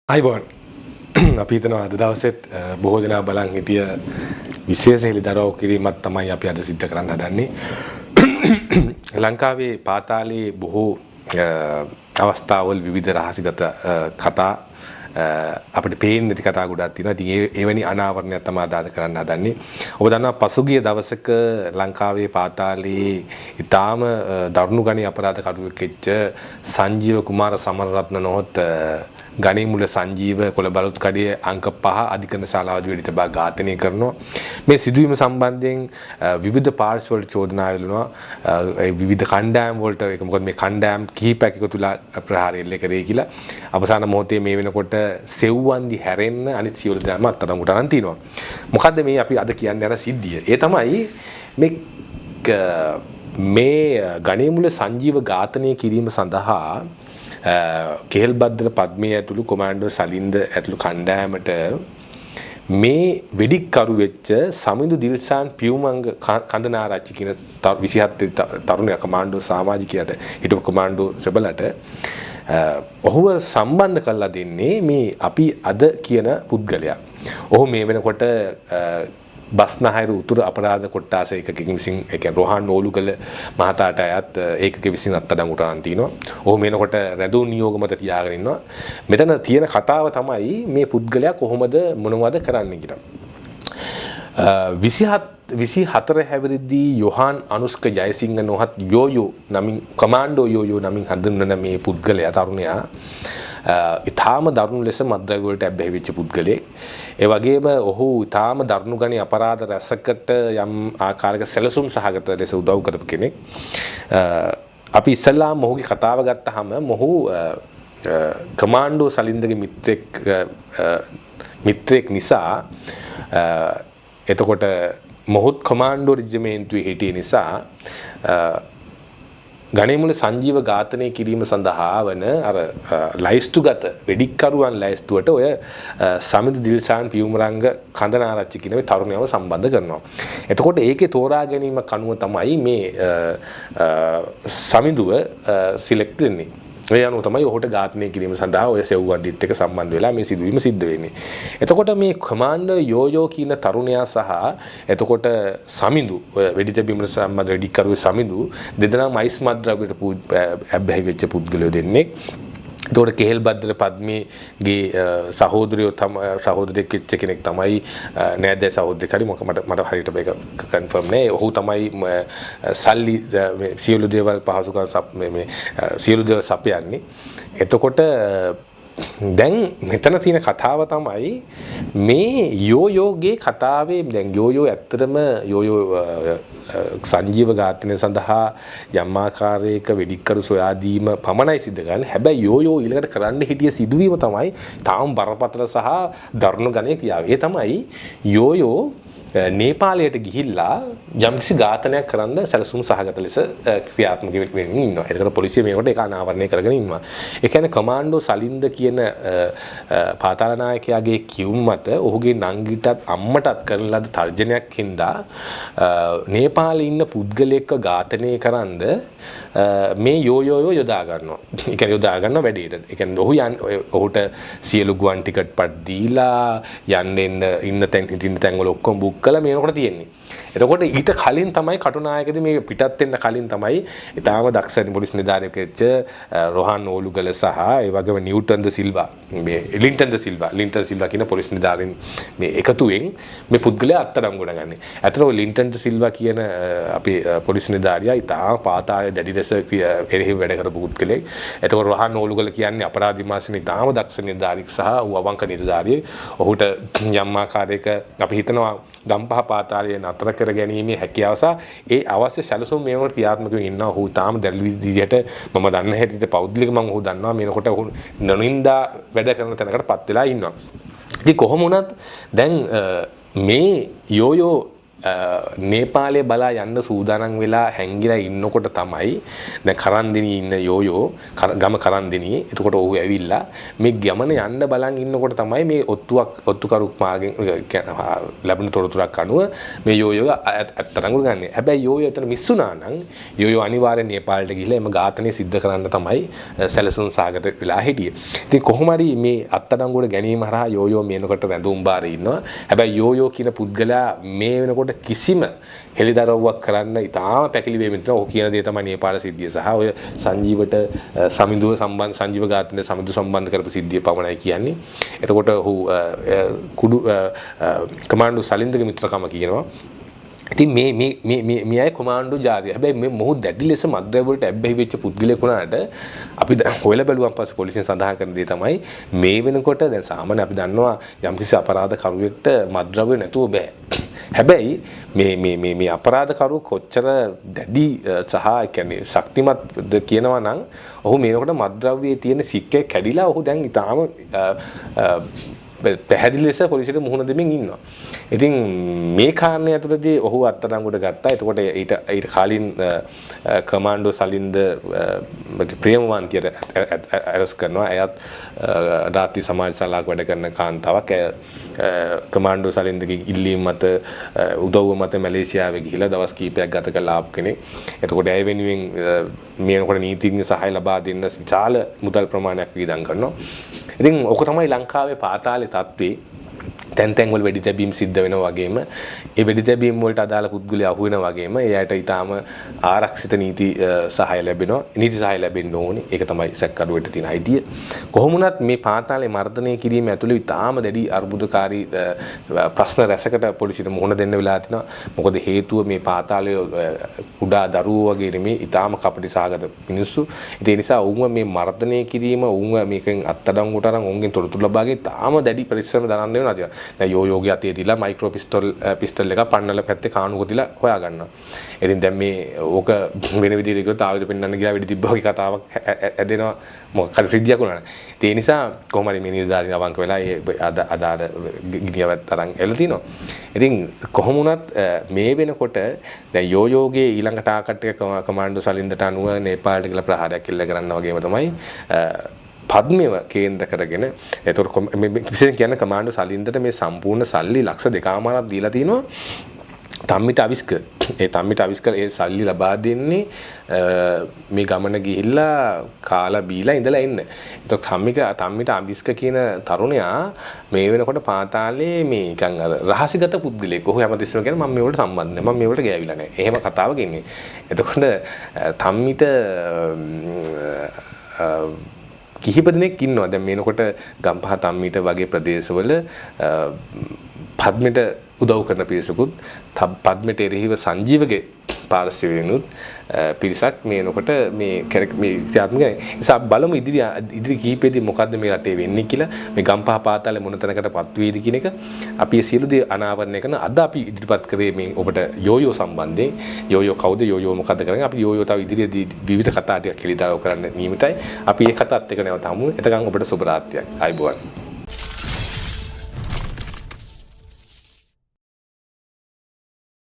අයිබෝන් අපි හිතනවා අද දවසෙත් බොහෝ දෙනා බලන් හිටිය විශේෂ හෙළිදරව් කිරීමක් තමයි අපි අද සිද්ධ කරන්න හදන්නේ. ලංකාවේ පාතාලයේ බොහෝ අවස්ථාවල විවිධ රහසිගත කතා අපිට පේන්නේ නැති කතා ගොඩක් තියෙනවා. ඉතින් එවැනි අනාවරණයක් තමයි අද කරන්න හදන්නේ. ඔබ දන්නවා පසුගිය දවසක ලංකාවේ පාතාලයේ ඊටාම දරුණු ගණයේ අපරාධ කරුවෙක් වෙච්ච සංජීව කුමාර සමරරත්න නොහොත් ගණේමුල සංජීව කොළබලුත් කඩේ අංක 5 අධිකරණ ශාලාවදී වෙඩිත බා ඝාතනය කරනවා. මේ සිදුවීම සම්බන්ධයෙන් විවිධ පාර්ශ්ව වලට චෝදනා එල්ලුණා. විවිධ කණ්ඩායම් වලට ඒක මොකද මේ කණ්ඩායම් කිහිපයක් එකතුලා ප්‍රහාරය එල්ල කරේ කියලා. අවසාන මොහොතේ මේ වෙනකොට සෙව්වන්දි හැරෙන්න අනිත් සියලු දෑම අත්අඩංගුවට අරන් තිනවා. මොකද්ද මේ අපි අද කියන්න යන සිද්ධිය? ඒ තමයි මේ ගණේමුල සංජීව ඝාතනය කිරීම සඳහා කෙහෙල්බද්දර පද්මේ ඇතුළු කොමාන්ඩර් සලින්ද ඇතුළු කණ්ඩායමට මේ වෙඩික්කරු වෙච්ච සමිඳු දිල්ෂාන් පියුමංග කන්දනාරච්චි කියන 27 තරුණයා කොමාන්ඩෝ සමාජිකයට හිටපු කොමාන්ඩෝ සෙබලට ඔහුව සම්බන්ධ කරලා දෙන්නේ මේ අපි අද කියන පුද්ගලයා. ඔහු මේ වෙනකොට බස්නාහිර උතුරු අපරාධ කොට්ටාස ඒකකින් විසින් ඒ කියන්නේ රෝහන් නෝලුගල මහතාට අයත් ඒකක විසින් අත්අඩංගුවට අරන් තිනවා. ඔහු මේනකොට රැඳවුම් නියෝග මත තියාගෙන ඉන්නවා. මෙතන තියෙන කතාව තමයි මේ පුද්ගලයා කොහොමද මොනවද කරන්නේ කියලා. 24 හැවිරිදි යොහාන් අනුස්ක ජයසිංහ නොහත් යෝයෝ නමින් කමාන්ඩෝ යෝයෝ නමින් හඳුන්වන මේ පුද්ගලයා තරුණයා ඊටාම දරුණු ලෙස මත්ද්‍රව්‍ය වලට ඇබ්බැහි වෙච්ච පුද්ගලයෙක්. ඒ වගේම ඔහු ඊටාම දරුණු ගණේ අපරාධ රැසකට යම් ආකාරයක සැලසුම් සහගත ලෙස උදව් කරපු කෙනෙක්. අපි ඉස්සල්ලාම මොහුගේ කතාව ගත්තාම මොහු කමාන්ඩෝ සලින්දගේ මිත්‍රෙක් නිසා එතකොට මොහොත් කමාන්ඩෝ රෙජිමේන්තුවේ හිටිය නිසා ගණේමුල සංජීව ඝාතනය කිරීම සඳහා වන අර ලයිස්තුගත වෙඩික්කරුවන් ලයිස්තුවට ඔය සමිඳු දිල්ෂාන් පියුමරංග කන්දනාරච්චි කියන මේ තරුණයව සම්බන්ධ කරනවා. එතකොට ඒකේ තෝරා ගැනීම කනුව තමයි මේ සමිඳුව සිලෙක්ට් වෙන්නේ. ඒ අනුව තමයි ඔහුට ඝාතනය කිරීම සඳහා ඔය සෙව්වන්දිත් එක්ක සම්බන්ධ වෙලා මේ සිදුවීම සිද්ධ වෙන්නේ. එතකොට මේ කමාන්ඩර් යෝයෝ කියන තරුණයා සහ එතකොට සමිඳු ඔය වෙඩිත බිමල සම්බන්ධ වෙඩික්කරුවේ සමිඳු දෙදෙනාම අයිස් මත්ද්‍රව්‍යයට ඇබ්බැහි වෙච්ච පුද්ගලයෝ දෙන්නේ. එතකොට කෙහෙල්බද්දර පද්මේගේ සහෝදරයෙක් වෙච්ච කෙනෙක් තමයි නෑදෑ සහෝදරෙක් හරි මට හරියට මේක කන්ෆර්ම් නෑ. ඔහු තමයි සල්ලි සියලු දේවල් පහසුකම් මේ සියලු දේවල් සපයන්නේ. එතකොට දැන් මෙතන තියෙන කතාව තමයි මේ යෝයෝගේ කතාවේ දැන් යෝයෝ ඇත්තටම යෝයෝ සංජීව ඝාතනය සඳහා යම් ආකාරයක වෙඩික්කරු සොයා දීම පමණයි සිද්ධ කරන්නේ. හැබැයි යෝයෝ ඊළඟට කරන්න හිටිය සිදුවීම තමයි තාම බරපතල සහ දරුණු ගණයේ ක්‍රියාව. ඒ තමයි යෝයෝ නේපාලයට ගිහිල්ලා යම්කිසි ඝාතනයක් කරන්න සැලසුම් සහගත ලෙස ක්‍රියාත්මක වෙමින් ඉන්නවා. ඒකට පොලිසිය මේකට ඒක අනාවරණය කරගෙන ඉන්නවා. ඒ කියන්නේ කමාන්ඩෝ සලින්ද කියන පාතාල නායකයාගේ කියුම් මත ඔහුගේ නංගිටත් අම්මටත් කරන ලද තර්ජනයක් හින්දා නේපාලේ ඉන්න පුද්ගලයෙක්ව ඝාතනය කරන්ද මේ යෝයෝ යොදා ගන්නවා. ඒ කියන්නේ යොදා ගන්න වැඩේට. ඒ කියන්නේ ඔහුට සියලු ගුවන් ටිකට් පත් දීලා යන්න ඉන්න තැන් වල ඔක්කොම බුක් කළා මේනකොට තියෙන්නේ. එතකොට ඊට කලින් තමයි කටුනායකදී මේ පිටත් වෙන්න කලින් තමයි ඊටාම දක්ෂ පොලිස් නිලධාරියෙක් වෙච්ච රෝහන් ඕලුගල සහ ඒ වගේම නිව්ටන් ද සිල්වා මේ ලින්ටන් ද සිල්වා කියන පොලිස් නිලධාරීන් මේ එකතුවෙන් මේ පුද්ගලයා අත්අඩංගුවට ගන්නේ. අතන ඔය ලින්ටන් ද සිල්වා කියන අපේ පොලිස් නිලධාරියා ඊටාම පාතාලයේ දැඩි ලෙස එරෙහිව වැඩ කරපු පුද්ගලෙක්. එතකොට රෝහන් ඕලුගල කියන්නේ අපරාධ විමර්ශන ඊටාම දක්ෂ නිලධාරියෙක් සහ අවංක නිලධාරියෙක්. ඔහුට යම් ආකාරයක අපි හිතනවා ගම්පහ පාතාලයේ නතර කර ගැනීමේ හැකියාව සහ ඒ අවශ්‍ය සැලසුම් මේවට ක්‍රියාත්මක වෙමින් ඉන්නවා. ඔහු තාම දැඩි විදිහට මම දන්න හැටියට පෞද්ගලික මම ඔහු දන්නවා මේනකොට ඔහු නොනින්දා වැඩ කරන තැනකටපත් වෙලා ඉන්නවා. ඉතින් කොහොම වුණත් දැන් මේ යෝයෝ නේපාලයේ බලා යන්න සූදානම් වෙලා හැංගිලා ඉන්නකොට තමයි දැන් කරන්දිනී ඉන්න යෝයෝ ගම කරන්දිනී එතකොට ඔහු ඇවිල්ලා මේ ගමන යන්න බලන් ඉන්නකොට තමයි මේ ඔත්තුකරුක් මාගෙන් ලැබුණ තොරතුරක් අනුව මේ යෝයෝ අත්අඩංගුවට ගන්න. හැබැයි යෝයෝ එතන මිස් වුණා නම් යෝයෝ අනිවාර්යෙන් නේපාලට ගිහිල්ලා එම ඝාතනය සිද්ධ කරන්න තමයි සැලසුම් සාගත වෙලා හිටියේ. ඉතින් කොහොම හරි මේ අත්අඩංගුවට ගැනීම හරහා යෝයෝ මේනකොට වැඳුම් බාරේ ඉන්නවා. හැබැයි යෝයෝ කියන පුද්ගලයා මේ වෙනකොට කිසිම හෙළිදරව්වක් කරන්න ඉතාම පැකිලි වෙමින් ඉන්නවා. ඔහු කියන දේ තමයි නේපාල සිද්ධිය සහ ඔය සංජීවට සංජීව ඝාතනයේ සමිඳු සම්බන්ධ කරපු සිද්ධිය පමණයි කියන්නේ. එතකොට ඔහු කුඩු කමාන්ඩෝ සලින්දගේ මිත්‍රකම කියනවා. ඉතින් මේ අය කොමාන්ඩෝ ජාතිය. හැබැයි මේ මොහු දැඩි ලෙස මද්ද්‍රව්‍ය වලට ඇබ්බැහි වෙච්ච පුද්ගලයෙක් වුණාට අපි හොයලා බැලුවන් පස්සේ පොලිසියෙන් සඳහන් කරන දේ තමයි මේ වෙනකොට දැන් සාමාන්‍ය අපි දන්නවා යම්කිසි අපරාධ කරුවෙක්ට මද්ද්‍රව්‍ය නැතුව බෑ. හැබැයි මේ අපරාධකරු කොච්චර දැඩි සහ කියන්නේ ශක්තිමත්ද කියනවා නම් ඔහු මේකට මද්ද්‍රව්‍යයේ තියෙන සික්කේ කැඩිලා ඔහු දැන් ඊටාම පැහැදිලි ලෙස පොලිසියට මුහුණ දෙමින් ඉන්නවා. ඉතින් මේ කාරණේ ඇතුළතදී ඔහු අත්අඩංගුවට ගත්තා. එතකොට ඊට කලින් කමාන්ඩෝ සලින්ද ප්‍රේමවන්තියට අරස් කරනවා. එයත් රාත්‍රි සමාජ ශාලාවක වැඩ කරන කාන්තාවක්. කමාන්ඩෝ සලින්දගේ ඉල්ලීම් මත උදව්ව මත මැලේසියාවේ ගිහිලා දවස් කීපයක් ගත කළා ආපු කෙනෙක්. එතකොට ඇය වෙනුවෙන් මේනකොට නීතිඥ සහාය ලබා දෙන්න විශාල මුදල් ප්‍රමාණයක් වියදම් කරනවා. ඉතින් ඔක තමයි ලංකාවේ පාතාලේ තත්ත්වේ. තැන් වල වෙඩි තැබීම් සිද්ධ වෙනවා වගේම ඒ වෙඩි තැබීම් වලට අදාළ පුද්ගලයා අහු වෙනවා වගේම එයාට ඊටාම ආරක්ෂිත නීති සහාය ලැබෙනවා. නීති සහාය ලැබෙන්න ඕනේ. ඒක තමයි සැකකරුවට තියෙන අයිතිය. කොහොම වුණත් මේ පාතාලේ මර්ධනය කිරීම ඇතුළේ ඊටාම දැඩි අර්බුදකාරී ප්‍රශ්න රැසකට පොලිසියට මුහුණ දෙන්න වෙලා තිනවා. මොකද හේතුව මේ පාතාලයේ කුඩා දරුවෝ වගේ නෙමේ ඊටාම කපටිසහගත මිනිස්සු. ඒ නිසා වුන්ව මේ මර්ධනය කිරීම වුන්ව මේකෙන් අත්අඩංගුවට අරන් උන්ගෙන් තොරතුරු ලබාගෙන ඊටාම දැඩි පරිශ්‍රම දරන්න වෙනවා. දැන් යෝයෝගේ අතේ දීලා මයික්‍රෝ පිස්තල් එක පන්නල පැත්තේ කාණුවක තියලා හොයා ගන්නවා. ඉතින් දැන් මේ ඕක වෙන විදිහට කිව්වොත් ආයුධ පෙන්වන්න ගියා වෙඩි තිබ්බා වගේ කතාවක් ඇදෙනවා. මොකක් හරි ෆ්‍රිජ්ජයක් උනානේ. ඒ නිසා කොහොම හරි මේ නිලධාරීන් අවංක වෙලා ඒ අදාළ ගිනියවත් තරම් එළ තිනවා. ඉතින් කොහොම වුණත් මේ වෙනකොට දැන් යෝයෝගේ ඊළඟ ටාකට් එක කමාන්ඩෝ සලින්දට අනුව නේපාලට කියලා ප්‍රහාරයක් එල්ල කරන්න වගේම තමයි පද්මව කේන්ද්‍ර කරගෙන එතකොට විශේෂයෙන් කියන්නේ කමාන්ඩෝ සලින්දට මේ සම්පූර්ණ සල්ලි ලක්ෂ 2.5ක් දීලා තිනවා තම්මිට අවිස්ක. ඒ තම්මිට අවිස්ක ඒ සල්ලි ලබා දෙන්නේ මේ ගමන ගිහිල්ලා කාලා බීලා ඉඳලා එන්න. එතකොට තම්මිට අවිස්ක කියන තරුණයා මේ වෙනකොට පාතාලේ මේ නිකන් අර රහසිගත පුද්ගලෙක්. ඔහු හැමතිස්සෙම කියන්නේ මම මේවට සම්බන්ධ නැහැ. මම මේවට ගෑවිලා නැහැ. එහෙම කතාවක ඉන්නේ. එතකොට තම්මිට කිහිප දෙනෙක් ඉන්නවා. දැන් මේනකොට ගම්පහ තම්මිට වගේ ප්‍රදේශවල පද්මෙට උදව් කරන පිරිසකුත් පද්මෙට එරෙහිව සංජීවගේ පාර්ශවයෙන්ුත් පිරිසක් මේනකොට මේ ක්‍රියාත්මකයි. නිසා බලමු ඉදිරි කිහිපෙදී මොකද්ද මේ රටේ වෙන්නේ කියලා. මේ ගම්පහ පාතාලේ මොන තැනකටපත් වේද කියන එක අපි සියලු දේ අනාවරණය කරන අද අපි ඉදිරිපත් කරේ මේ ඔබට යෝයෝ සම්බන්ධයෙන්. යෝයෝ කවුද? යෝයෝ මොකද්ද කරන්නේ? අපි යෝයෝ තව ඉදිරියේදී විවිධ කතා ටිකක් හෙළිදරව් කරන්න නියමිතයි. අපි ඒ කතාත් එක්ක නැවත හමු. එතකන් ඔබට සුබ රාත්‍රියක්. ආයුබෝවන්.